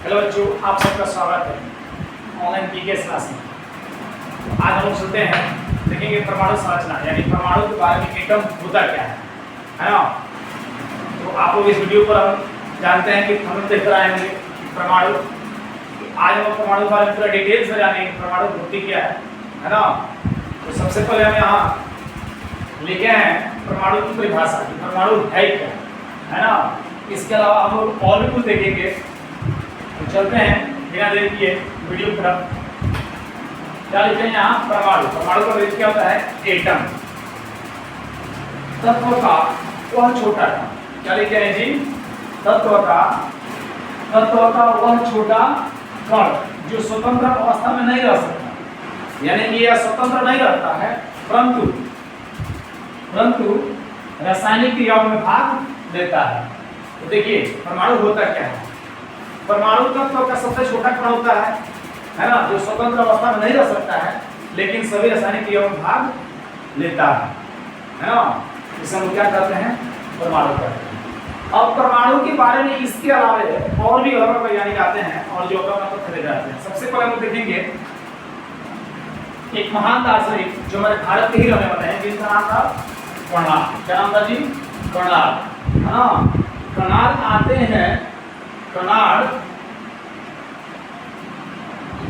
Hello बच्चों, आप सबका स्वागत है ऑनलाइन पीके क्लास में। आज हम सुनते हैं, देखेंगे परमाणु संरचना यानी परमाणु के बारे में एटम होता क्या है ना। तो आप लोग इस वीडियो पर हम जानते हैं कि हम देख रहे हैं परमाणु। आज हम परमाणु के बारे में पूरा डिटेल से जानेंगे परमाणु होती क्या है ना। तो सबसे पहले हम यहाँ लिखे हैं परमाणु की परिभाषा की, परमाणु है क्या है ना। इसके अलावा हम लोग और भी कुछ देखेंगे। तो चलते हैं बिना देर किए वीडियो की तरफ। क्या लिखे हैं यहाँ? परमाणु। परमाणु का मतलब क्या होता है? एटम, तत्व का वह छोटा कण। क्या लिखे हैं जी? तत्व का वह छोटा कण जो स्वतंत्र अवस्था में नहीं रह सकता, यानी कि यह स्वतंत्र नहीं रहता है परंतु रासायनिक क्रियाओं में भाग लेता है। तो देखिए परमाणु होता क्या है। परमाणु तत्व का सबसे छोटा कण होता है ना, जो स्वतंत्र अवस्था में नहीं रह सकता है लेकिन सभी रासायनिक क्रियाओं में भाग लेता है ना। इसे हम क्या कहते हैं? परमाणु कहते हैं। अब परमाणु के बारे में इसके अलावा और भी अलग वैज्ञानिक आते हैं और जो अपना तथ्य जाते हैं। सबसे पहले हम देखेंगे एक महान दार्शनिक जो हमारे भारत के ही रहने वाले हैं, जिनका नाम था कर्नाड। क्या नाम था जी? कर्नाड, है ना। कर्नाड आते हैं, कर्नाड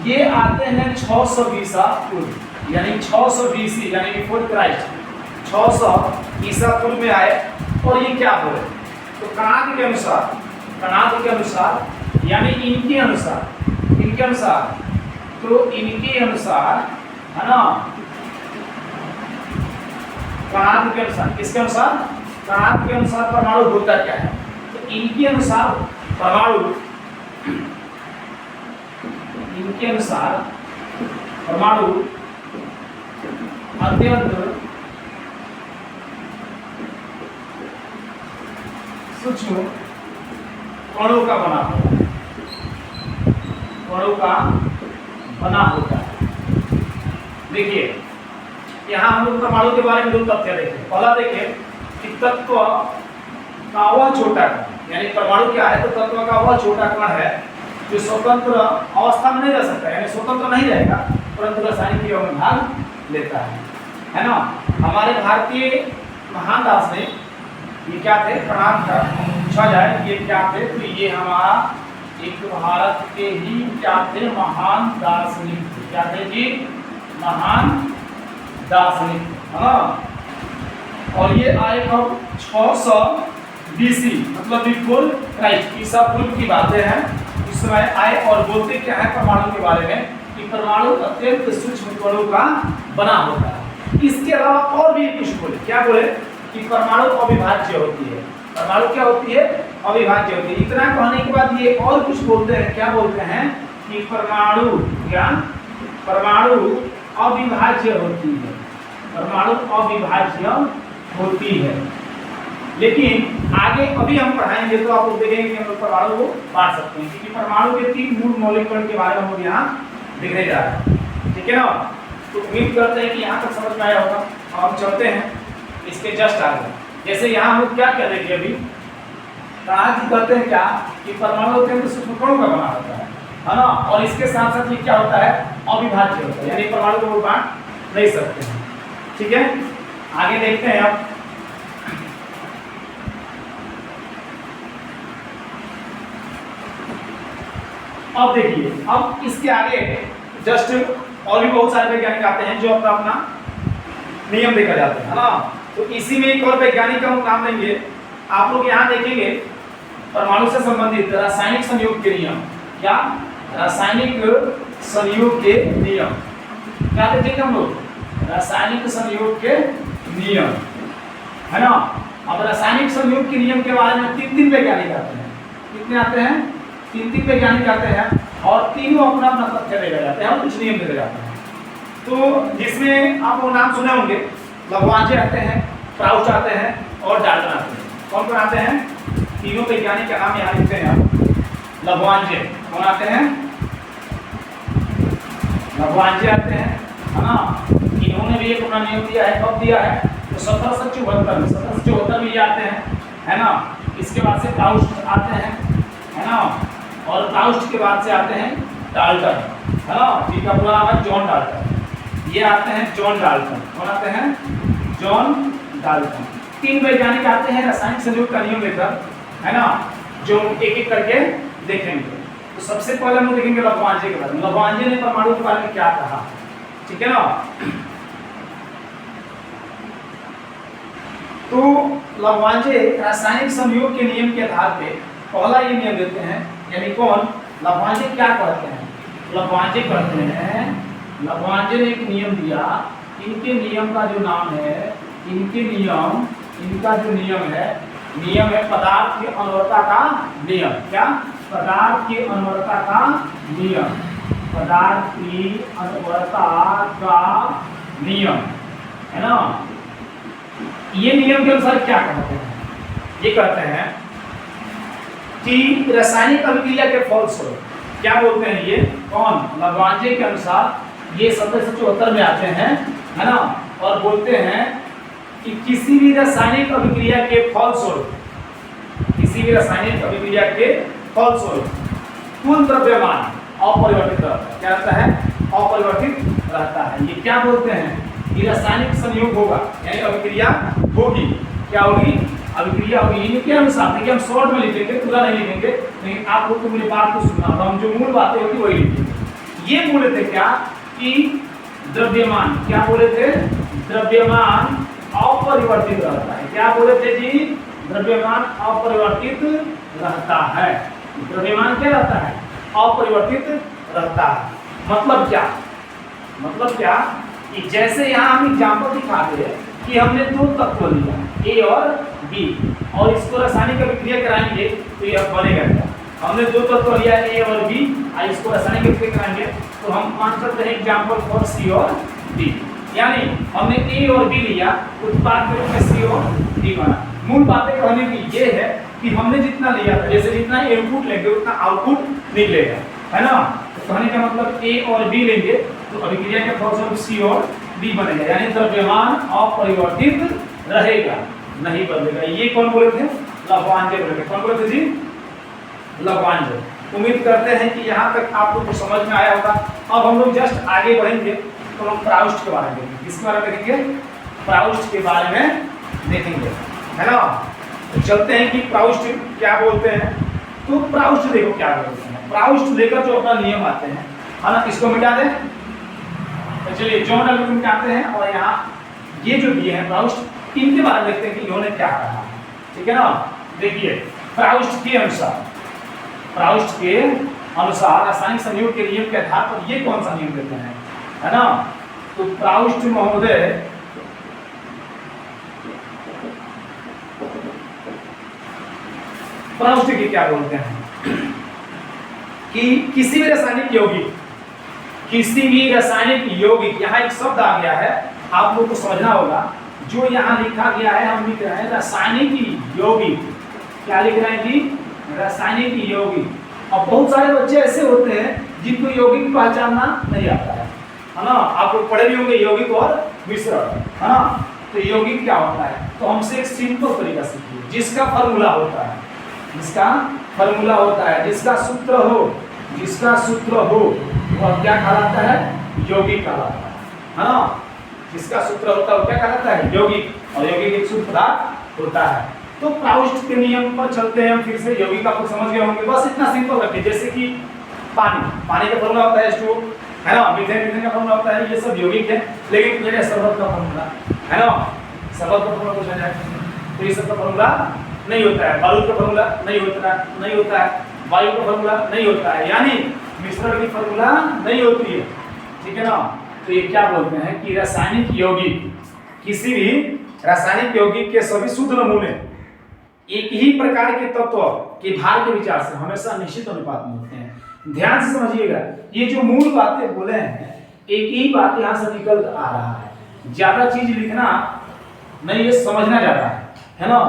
ये आते हैं 620 ईसा पूर्व, यानी 600 बीसी यानी बिफोर क्राइस्ट। 600 ईसा पूर्व में आए और ये क्या बोले? तो कर्नाड के अनुसार यानी इनके अनुसार तो इनके अनुसार है ना, कर्नाड के अनुसार, किसके अनुसार? कर्नाड के अनुसार परमाणु होता क्या है? तो इनके अनुसार परमाणु अत्यंत सूक्ष्म कणों का बना होता है। देखिए यहाँ हम लोग परमाणु के बारे में दो तथ्य देखें। पहला देखें कि तत्व का वह छोटा कण, यानी परमाणु क्या है? तो तत्व का वह छोटा कण है जो स्वतंत्र अवस्था में नहीं रह सकता, यानी स्वतंत्र नहीं रहेगा परंतु रासायनिक क्रियाओं में भाग लेता है ना। हमारे भारतीय महान दार्शनिक ये क्या थे? कर्नाड था। पूछा जाए ये क्या थे, तो ये हमारा एक भारत के ही क्या थे? महान दार्शनिक थे। क्या थे जी? महान दार्शनिक, है ना। और ये आए कब? 600 बीसी मतलब बिफोर क्राइस्ट, ईसा पूर्व की बातें हैं। उस समय आए और बोलते क्या है परमाणु के बारे में कि परमाणु अत्यंत सूक्ष्म कणों का बना होता है। इसके अलावा और भी कुछ बोले। क्या बोले? कि परमाणु अविभाज्य होती है। परमाणु क्या होती है? अविभाज्य होती है। इतना कहने के बाद ये और कुछ बोलते हैं। क्या बोलते हैं? कि परमाणु अविभाज्य होती है। परमाणु अविभाज्य होती है, लेकिन आगे अभी हम पढ़ाएंगे तो आप लोग देखेंगे कि हम लोग परमाणु को बांट सकते हैं, क्योंकि परमाणु के 3 मूल मौलिक कण के बारे में हम यहाँ दिखने जा रहे हैं। ठीक है ना। तो उम्मीद करते हैं कि यहाँ तक समझ में आया होगा। अब हम चलते हैं इसके जस्ट आगे। जैसे यहाँ हम लोग क्या कर रहे थे अभी, आज कहते हैं क्या कि परमाणु अत्यंत सूक्ष्म कणों का बना होता है ना। और इसके साथ साथ ये क्या होता है? अविभाज्य होता है, यानी परमाणु को बांट नहीं सकते हैं। ठीक है, आगे देखते हैं। अब देखिए, अब इसके आगे जस्ट और भी बहुत सारे वैज्ञानिक आते हैं जो अपना अपना नियम देखा जाता है ना। तो इसी में एक और वैज्ञानिक का हम नाम लेंगे। आप लोग यहाँ देखेंगे परमाणु से संबंधित रासायनिक संयोग के नियम। क्या? रासायनिक संयोग के नियम। क्या देखेंगे हम लोग? रासायनिक संयोग के नियम, है ना। अब रासायनिक संयोग के नियम के बारे में 3 वैज्ञानिक आते हैं। कितने आते हैं? 3 वैज्ञानिक आते हैं और तीनों अपना अपना तथ्य दे जाते हैं और कुछ नियम दे जाते हैं। तो जिसमें आप वो नाम सुने होंगे, लग्रांजे आते हैं, प्राउच आते हैं और डाल्टन आते हैं। कौन कौन आते हैं? तीनों वैज्ञानिक का नाम यहाँ लिखते हैं आप। लग्रांजे कौन आते हैं? लग्रांजे आते हैं, है ना। इन्होंने भी एक अपना नियम दिया है। कब दिया है? तो 1774 में ये आते हैं, है ना। इसके बाद से प्राउच आते हैं, है ना। और प्राउस्ट के बाद से आते हैं डाल्टन, है ना, जिनका पूरा नाम है जॉन डाल्टन। ये आते हैं जॉन डाल्टन। कौन आते हैं? John Dalton. 3 वैज्ञानिक आते हैं रासायनिक संयोग का नियम लेकर, है ना, जो एक एक करके देखेंगे। तो सबसे पहले हम देखेंगे लग्रांजे के बारे में। लग्रांजे ने परमाणु के बारे में क्या कहा, ठीक है ना। तो लग्रांजे रासायनिक संयोग के नियम के आधार पे पहला ये नियम देते हैं, यानी कौन? लग्रांजे क्या कहते हैं? लग्रांजे कहते हैं, लग्रांजे ने एक नियम दिया। इनके नियम का जो नाम है, इनके नियम, इनका जो नियम है पदार्थ की अनवरता का नियम। क्या? पदार्थ की अनवरता का नियम। पदार्थ की अनवरता का नियम, है ना। ये नियम के अनुसार क्या कहते हैं? ये कहते हैं कि रासायनिक अभिक्रिया के फलस्वरूप क्या बोलते हैं ये? कौन? लग्रांजे के अनुसार ये 1774 में आते हैं, है ना, और बोलते हैं कि किसी भी रासायनिक अभिक्रिया के फलस्वरूप, किसी भी रासायनिक अभिक्रिया के फलस्वरूप कुल द्रव्यमान अपरिवर्तित रहता है। क्या रहता है? अपरिवर्तित रहता है। ये क्या बोलते हैं? कि रासायनिक संयोग होगा, यानी अभिक्रिया होगी। क्या होगी? अभिक्रिया होगी। इनके अनुसार देखिए, हम शॉर्ट में लिखेंगे, पूरा नहीं लिखेंगे, लेकिन आप लोग को मेरी बात को सुनना, तो हम जो मूल बातें होती वही लिखेंगे। ये बोले थे क्या कि द्रव्यमान, क्या बोले थे? द्रव्यमान अपरिवर्तित रहता है। क्या बोले थे जी? द्रव्यमान अपरिवर्तित रहता है। द्रव्यमान क्या रहता है? अपरिवर्तित रहता है। मतलब क्या? मतलब क्या कि जैसे यहाँ हम एग्जाम्पल दिखा दे कि हमने 2 तत्व लिया, ए और बी, और इसको रासायनिक अभिक्रिया कराएंगे तो यह बनेगा क्या? हमने 2 तत्व लिया, ए और बी, और इसको रासायनिक अभिक्रिया कराएंगे तो हम मान सकते हैं एग्जाम्पल फॉर सी और डी। यानी हमने ए और बी लिया, उत्पाद के रूप में सी और डी बना। मूल बातें कहने की ये है कि हमने जितना लिया था, जैसे जितना इनपुट लेंगे उतना आउटपुट निकलेगा, है ना। तो कहने का मतलब ए और बी लेंगे तो अभिक्रिया के फलस्वरूप सी और डी बनेगा, यानी द्रव्यमान अपरिवर्तित रहेगा, नहीं बदलेगा। ये कौन बोले थे? लग्रांजे बोले थे। कौन बोले थे जी? लग्रांजे। उम्मीद करते हैं कि यहाँ तक आप लोग को समझ में आया होगा। अब हम लोग जस्ट आगे बढ़ेंगे तो हम प्राउस्ट के बारे में देखेंगे। किसके बारे में देखेंगे? प्राउस्ट के बारे में देखेंगे, है ना। तो चलते हैं कि प्राउस्ट क्या बोलते हैं। तो प्राउस्ट देखो क्या बोलते हैं। प्राउस्ट लेकर जो अपना नियम आते हैं, है ना, इसको मिटा दें। तो चलिए जॉन डाल्टन मिटाते हैं, और यहाँ ये जो दिए हैं प्राउस्ट, इनके बारे में देखते हैं कि इन्होंने क्या कहा, ठीक है ना। देखिए प्राउस्ट के अनुसार, प्राउस्ट के अनुसार रासायनिक संयोग के नियम के आधार पर ये कौन सा नियम देते हैं, है ना। तो प्राउस्ट महोदय प्राउस्ट की क्या बोलते हैं कि किसी भी रासायनिक यौगिक, किसी भी रासायनिक यौगिक, यहाँ एक शब्द आ गया है, आप लोग को समझना होगा। जो यहाँ लिखा गया है, हम लिख रहे हैं रासायनिक यौगिक। क्या लिख रहे हैं जी? रासायनिक यौगिक। अब बहुत सारे बच्चे ऐसे होते हैं जिनको यौगिक पहचानना नहीं आता है ना। आप लोग पढ़े भी होंगे यौगिक और मिश्रण, है ना। तो यौगिक क्या होता है? तो हमसे एक सिंपल तरीका सीखिए, जिसका फॉर्मूला होता है, जिसका फॉर्मूला होता है, जिसका सूत्र हो, जिसका सूत्र हो, वह क्या कहलाता है? यौगिक कहलाता है ना। जिसका सूत्र होता है वो क्या कहलाता है? यौगिक। और यौगिक एक शुद्ध पदार्थ होता है। तो प्राउस्ट के नियम पर चलते हैं हम फिर से। यौगिक आप लोग समझ गए होंगे, बस इतना सिंपल रखिए। जैसे कि पानी, पानी का फॉर्मूला होता है H2O, है ना। मीथेन, मीथेन का फॉर्मूला होता है। ये सब यौगिक है। लेकिन मेरे शरबत का फॉर्मूला, है ना, शरबत का फॉर्मूला पूछा जाए तो ये सब का फॉर्मूला नहीं होता है। बारूद का फॉर्मूला नहीं होता है, वायु का फॉर्मूला नहीं होता है, यानी मिश्रण की फॉर्मूला नहीं होती है, ठीक है ना। तो ये क्या बोलते हैं कि रासायनिक यौगिक, किसी भी रासायनिक यौगिक के सभी शुद्ध नमूने एक ही प्रकार के तत्व के भार के विचार से हमेशा निश्चित अनुपात में होते हैं। ध्यान से समझिएगा, ये जो मूल बातें बोले हैं, एक ही बात यहाँ से निकल आ रहा है। ज्यादा चीज लिखना नहीं, ये समझना ज्यादा है ना।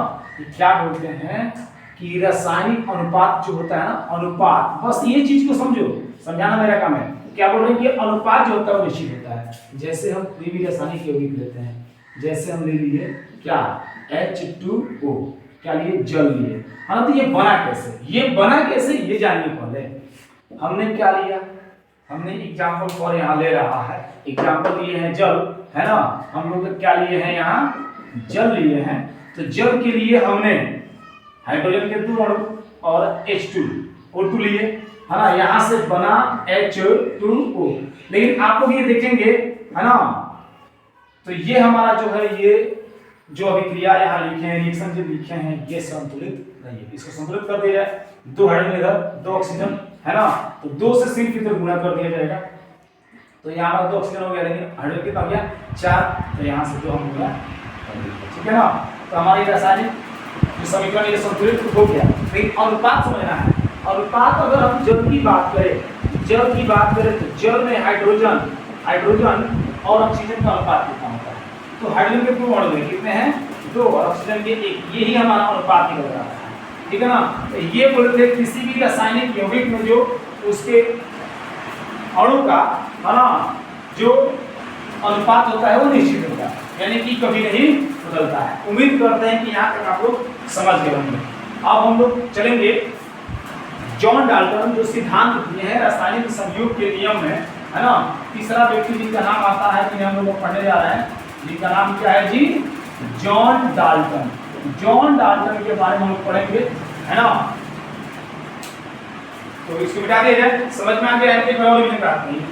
क्या बोलते हैं कि रासायनिक अनुपात जो होता है ना, अनुपात, बस ये चीज को समझो, समझाना मेरा काम है। क्या बोल रहे हैं कि अनुपात जो होता है वो निश्चित होता है। जैसे हम कोई भी रासायनिक यौगिक लेते हैं, जैसे हम ले लिए क्या, H2O, क्या लिए? जल लिए, है ना। तो ये बना कैसे, ये बना कैसे, ये जानिए पहले। हमने क्या लिया, हमने एग्जाम्पल फॉर यहाँ ले रहा है, एग्जाम्पल लिए हैं जल, है ना। हम लोग क्या लिए हैं यहाँ? जल लिए हैं। तो जल के लिए हमने हाइड्रोजन के 2 अणु और H2O2 लिए, है ना। यहाँ से बना H2O। लेकिन आप लोग ये देखेंगे, है ना, तो ये हमारा जो है, ये जो अभिक्रिया यहाँ लिखे हैं, रिएक्शन जो लिखे हैं, ये संतुलित नहीं है। इसको संतुलित कर दिया जाए, 2 हाइड्रोजन इधर, 2 ऑक्सीजन, है ना। तो 2 से सिर्फ इधर गुणा कर दिया जाएगा, तो यहाँ पर 2 ऑक्सीजन हो गया, लेकिन हाइड्रोजन कितना हो गया? 4। तो यहाँ से 2 हम गुणा कर देंगे, ठीक है ना। तो हमारी रासायनिक समीकरण ये संतुलित हो गया। लेकिन अनुपात समझना है। अनुपात अगर हम जल की बात करें, जल की बात करें, तो जल में हाइड्रोजन और ऑक्सीजन का अनुपात कितना होता है? तो हाइड्रोजन के 2 अणु में कितने हैं? 2, और ऑक्सीजन के 1। यही हमारा अनुपात निकल रहा है, ठीक है ना। तो ये बोलते हैं किसी भी रासायनिक यौगिक में जो उसके अणु का, है ना, जो अनुपात होता है वो निश्चित होता है, यानी कि कभी नहीं बदलता है। उम्मीद करते हैं कि यहाँ तक आप लोग समझ गए होंगे। अब हम लोग चलेंगे जॉन डाल्टन जो सिद्धांत दिए हैं रासायनिक संयोग के नियम में, है ना। तीसरा व्यक्ति जिनका नाम आता है, जिन्हें हम लोग पढ़ने जा रहे हैं, जिनका नाम क्या है जी? John Dalton. जॉन डाल्टन के बारे में हम लोग पढ़ेंगे, है ना। तो इसको मिटा दिया जाए, समझ में आ गया है कि और भी बात नहीं है।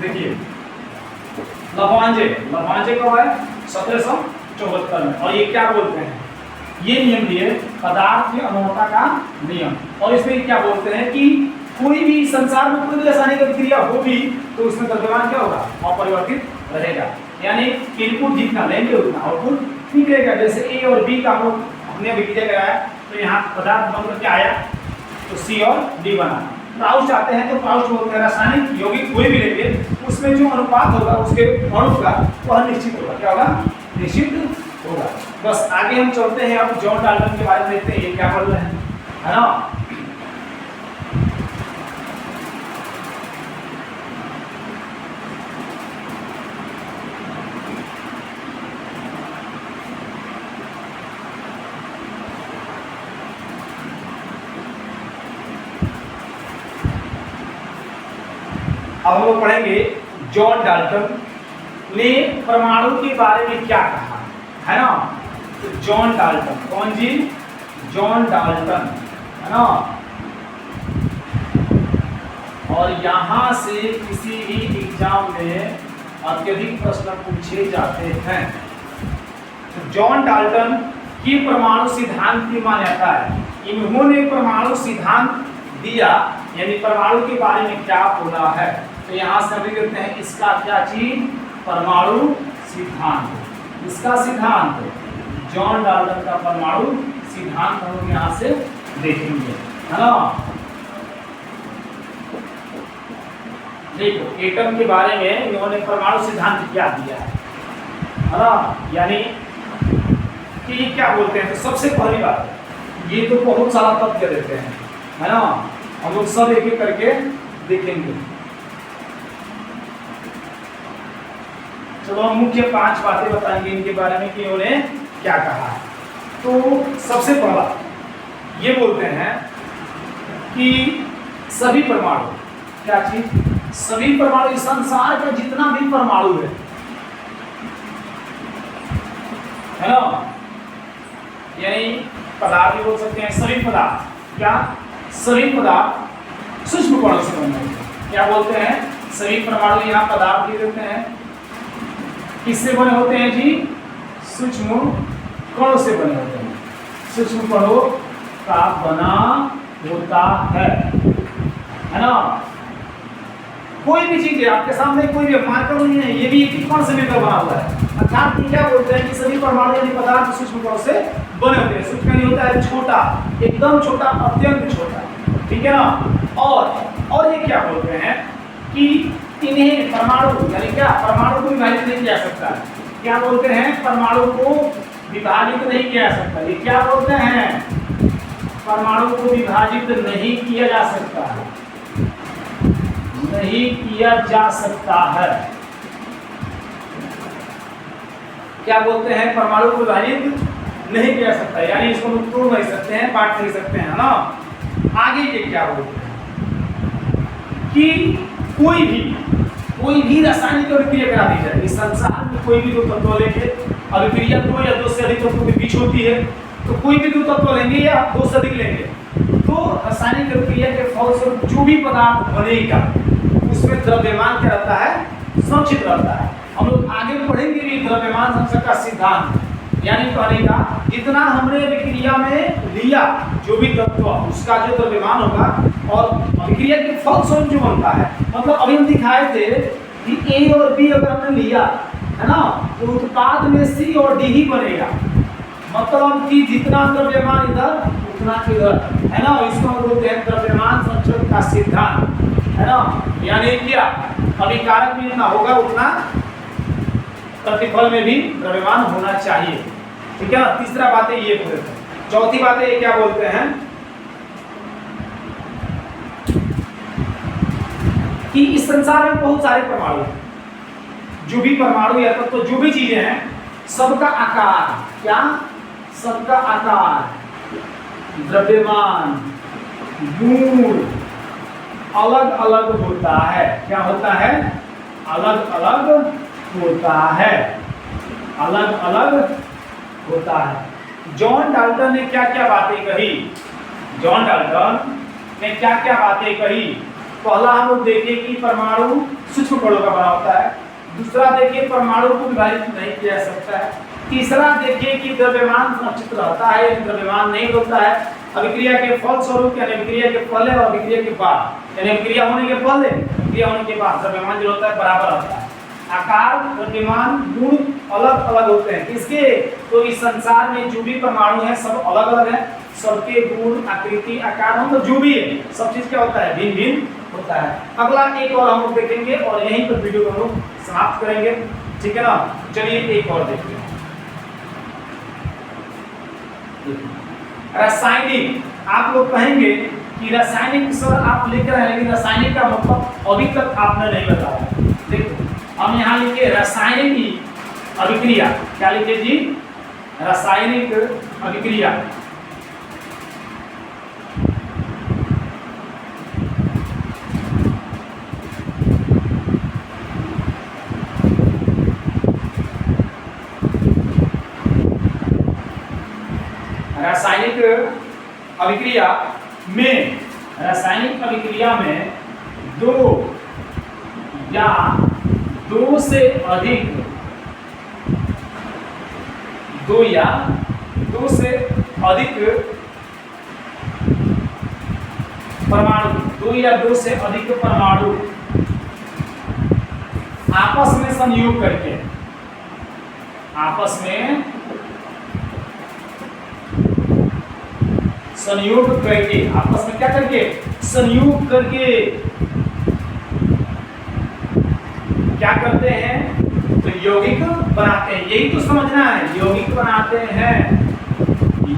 देखिए लवांजे कब है? 1774 में। और ये क्या बोलते हैं? ये नियम दिए पदार्थ की अनोखता का नियम। और इसमें क्या बोलते हैं कि कोई भी संसार में कोई भी रासायनिक अभिक्रिया होगी तो उसमें द्रव्यमान क्या होगा? अपरिवर्तित रहेगा, यानी इनपुट जितना लेंगे उतना आउटपुट निकलेगा। जैसे ए और बी का हम लोग हमने अभिक्रिया कराया, तो यहाँ पदार्थ बन करके आया, तो सी और डी बना। पाउच आते हैं तो पाउच बोलते हैं रासायनिक यौगिक कोई भी लेंगे, उसमें जो अनुपात होगा उसके अणु का, वह निश्चित होगा। क्या होगा? निश्चित होगा। बस आगे हम चलते हैं, अब जॉन डाल्टन के बारे में देखते हैं, ये क्या बोल रहे हैं, है ना। अब हम लोग पढ़ेंगे जॉन डाल्टन ने परमाणु के बारे में क्या कहा, है ना। तो जॉन डाल्टन, कौन जी? जॉन डाल्टन, है ना। और यहां से किसी भी एग्जाम में अत्यधिक प्रश्न पूछे जाते हैं। तो जॉन डाल्टन की परमाणु सिद्धांत की मान्यता है। इन्होंने परमाणु सिद्धांत दिया, यानी परमाणु के बारे में क्या बोला है। तो यहाँ से हम देखते हैं इसका क्या चीज? परमाणु सिद्धांत। इसका सिद्धांत जॉन डाल्टन का परमाणु सिद्धांत हम लोग यहाँ से देखेंगे, है ना। देखो एटम के बारे में इन्होंने परमाणु सिद्धांत क्या दिया है ना, यानी कि क्या बोलते हैं। तो सबसे पहली बात, ये तो बहुत सारा तथ्य देते हैं, है ना। हम लोग सब एक एक करके देखेंगे। चलो हम मुख्य 5 बातें बताएंगे इनके बारे में कि इन्होंने क्या कहा है। तो सबसे पहला ये बोलते हैं कि सभी परमाणु, क्या चीज? सभी परमाणु, इस संसार का जितना भी परमाणु है ना, यानी पदार्थ भी बोल सकते हैं, सभी पदार्थ, क्या? सभी पदार्थ सूक्ष्म कणों से बने होते हैं। क्या बोलते हैं? सभी परमाणु यहाँ पदार्थ भी देते हैं, किससे बने होते हैं जी? सूक्ष्म कणों से बने होते हैं। सूक्ष्म कणों का बना होता है ना। कोई भी चीज है आपके सामने, कोई भी मार्कर नहीं है, ये भी एक कण से मिलकर बना हुआ है। अर्थात क्या बोलते हैं कि सभी परमाणु यानी पदार्थ सूक्ष्म कणों से बने होते हैं। सूक्ष्म कण होता है छोटा, एकदम छोटा, अत्यंत छोटा, ठीक है ना। और ये क्या बोलते हैं कि इन्हें परमाणु यानी क्या? परमाणु को विभाजित नहीं किया सकता। क्या बोलते हैं? परमाणु को विभाजित नहीं किया जा सकता। ये क्या बोलते हैं? परमाणु को विभाजित नहीं किया जा सकता है, नहीं किया जा सकता है। क्या बोलते हैं? परमाणु को विभाजित नहीं किया सकता, यानी इसको हम तोड़ नहीं सकते हैं, बांट नहीं सकते हैं ना। आगे ये क्या बोलते हैं कि कोई भी रासायनिक अभिक्रिया करा दी जाए इस संसार में, कोई भी दो तत्व लेके अभिक्रिया दो या दो से अधिक तत्वों के बीच होती है, तो कोई भी दो तत्व लेंगे या दो से अधिक लेंगे, तो रासायनिक अभिक्रिया के फलस्वरूप जो भी पदार्थ बनेगा उसमें द्रव्यमान क्या रहता है, संचित रहता है। हम लोग आगे पढ़ेंगे भी द्रव्यमान संचय का सिद्धांत, यानी कहने का जितना हमने अभिक्रिया में लिया जो भी तत्व उसका जो द्रव्यमान होगा, और अभिक्रिया के फलस्वरूप जो बनता है, मतलब अभी हम दिखाए थे कि ए और बी अगर हमने लिया है ना, तो उत्पाद में सी और डी ही बनेगा, मतलब कि जितना द्रव्यमान इधर उतना इधर, है ना। इसको हम बोलते हैं द्रव्यमान संचय का सिद्धांत, है ना। यानी क्या अभिकारक भी जितना होगा उतना प्रतिफल में भी द्रव्यमान होना चाहिए, ठीक है ना। तीसरा बात है ये बोलते हैं। चौथी बात है ये क्या बोलते हैं कि इस संसार में बहुत सारे परमाणु, जो भी परमाणु या तो जो भी चीजें हैं, सबका आकार क्या, सबका आकार, द्रव्यमान, गुण अलग अलग होता है। क्या होता है, अलग अलग होता है, अलग अलग होता है। जॉन डाल्टन ने क्या क्या बातें कही, जॉन डाल्टन ने क्या क्या बातें कही। पहला हम लोग देखिए कि परमाणु सूक्ष्म कणों का बना होता है, दूसरा देखिए परमाणु को विभाजित नहीं किया जा सकता है, तीसरा देखिए कि द्रव्यमान संचित रहता है या द्रव्यमान नहीं होता है। अभिक्रिया के फलस्वरूप यानी अभिक्रिया के पहले और अभिक्रिया के बाद, यानी अभिक्रिया होने के पहले अभिक्रिया होने के बाद द्रव्यमान जो होता है बराबर होता है। आकार, द्रव्यमान, गुण अलग अलग होते हैं किसके, तो इस संसार में जो भी परमाणु है सब अलग अलग है, सबके गुण, आकृति, आकार, मतलब जो भी है सब चीज क्या होता है, भिन्न भिन्न होता है। अगला एक और हम लोग देखेंगे और यहीं पर वीडियो को हम लोग समाप्त करेंगे, ठीक है ना। चलिए एक और देखते हैं। रासायनिक, आप लोग कहेंगे कि रासायनिक सर आप लेकर आए, लेकिन रासायनिक का मतलब अभी तक आपने नहीं बताया। देखो हम यहाँ लिखे रासायनिक अभिक्रिया, क्या लिखे जी, रासायनिक अभिक्रिया। रासायनिक अभिक्रिया में, रासायनिक अभिक्रिया में दो या दो से अधिक, दो या दो से अधिक परमाणु, दो या दो से अधिक परमाणु आपस में संयोग करके, आपस में संयोग करके, आपस में क्या करके, संयोग करके क्या करते हैं, तो यौगिक बनाते हैं। यही तो समझना है, यौगिक बनाते हैं,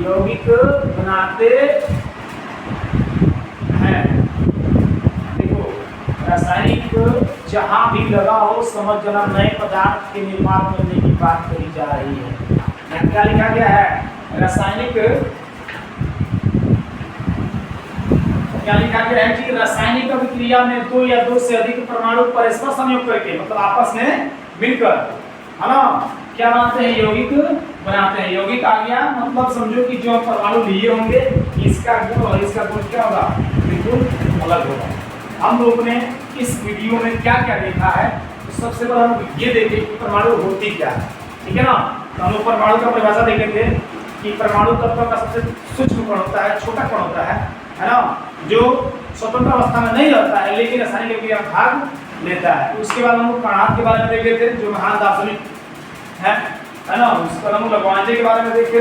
यौगिक बनाते हैं। देखो रासायनिक जहां भी लगा हो समझ जाना नए पदार्थ के निर्माण करने की बात कही जा रही है। क्या लिखा गया है, रासायनिक, क्या लिखा गया है कि रासायनिक अभिक्रिया में दो या दो से अधिक परमाणु परस्पर संयोग करके, मतलब आपस में मिलकर, है ना, क्या बनाते हैं, यौगिक बनाते हैं। यौगिक आ गया मतलब समझो कि जो परमाणु लिए होंगे इसका गुण और इसका गुण क्या होगा, बिल्कुल अलग होगा। हम लोग ने इस वीडियो में क्या क्या देखा है, तो सबसे पहले हम ये देखे कि परमाणु होती क्या है, ठीक है ना। तो हम लोग परमाणु का परिभाषा देखे थे कि परमाणु तत्व का सबसे सूक्ष्म कण होता है, छोटा कण होता है ना, जो स्वतंत्र अवस्था में नहीं रहता है लेकिन रासायनिक अभिक्रिया में भाग लेता है। उसके बाद हम लोग कणाद के बारे में देखे थे, जो महान दार्शनिक है ना। उसके बाद हम लोग लग्रांजे के बारे में देखे,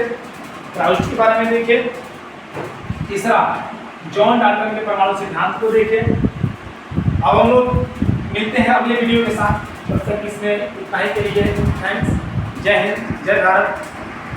क्राउस्ट के बारे में देखे। तीसरा जॉन डाल्टन के परमाणु सिद्धांत को देखे। अब हम लोग मिलते हैं अगले वीडियो के साथ, तब तक इसमें इतना ही के लिए थैंक्स। जय हिंद, जय भारत।